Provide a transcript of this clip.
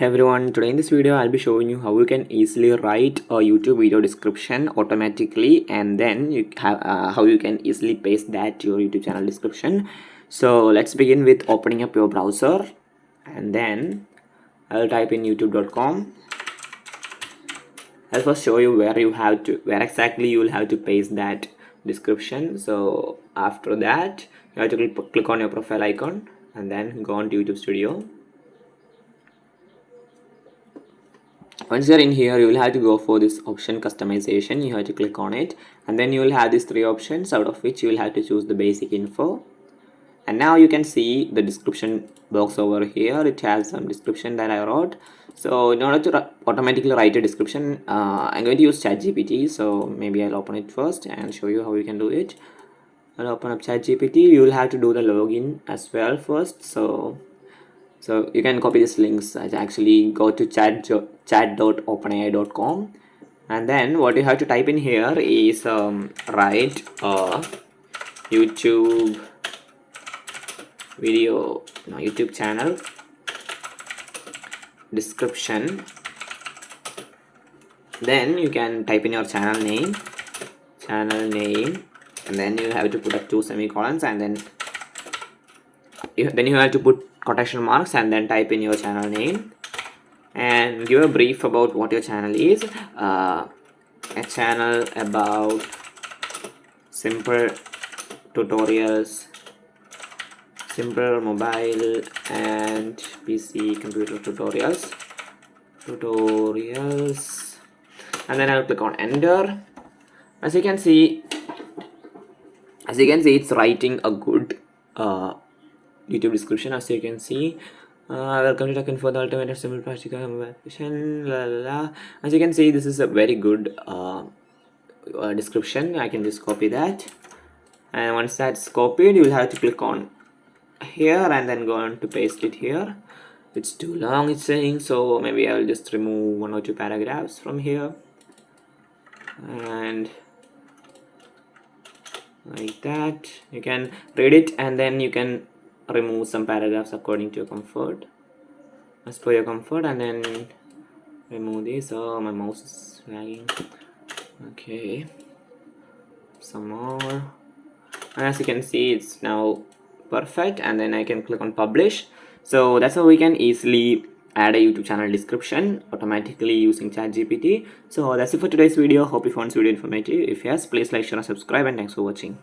Hey everyone, today in this video I'll be showing you how you can easily write a YouTube video description automatically, and then you have how you can easily paste that to your YouTube channel description. So let's begin with opening up your browser, and then I'll type in youtube.com. I'll first show you where exactly you will have to paste that description. So after that you have to click on your profile icon and then go on to YouTube Studio. Once you're in here, you will have to go for this option customization. You have to click on it, and then you will have these three options, out of which you will have to choose the basic info. And now you can see the description box over here. It has some description that I wrote. So in order to automatically write a description, I'm going to use ChatGPT. So maybe I'll open it first and show you how you can do it. I'll open up ChatGPT. You will have to do the login as well first. So you can copy these links. Actually go to chat.openai.com, and then what you have to type in here is write a YouTube YouTube channel description. Then you can type in your channel name, and then you have to put up 2 semicolons, and then you have to put quotation marks, and then type in your channel name and give a brief about what your channel is. A channel about simple tutorials, simple mobile and PC computer tutorials, and then I'll click on enter. As you can see, it's writing a good YouTube description. As you can see, welcome to Talking for the ultimate simple practical application. As you can see, this is a very good description. I can just copy that, and once that's copied, you will have to click on here and then go on to paste it here. It's too long, it's saying, so maybe I will just remove 1 or 2 paragraphs from here, and like that. You can read it, and then you can remove some paragraphs according to your comfort, as per your comfort, and then remove this. Oh, my mouse is lagging. Okay, some more, and as you can see, it's now perfect, and then I can click on publish. So that's how we can easily add a YouTube channel description automatically using ChatGPT. So that's it for today's video. Hope you found this video informative. If yes, please like, share and subscribe, and thanks for watching.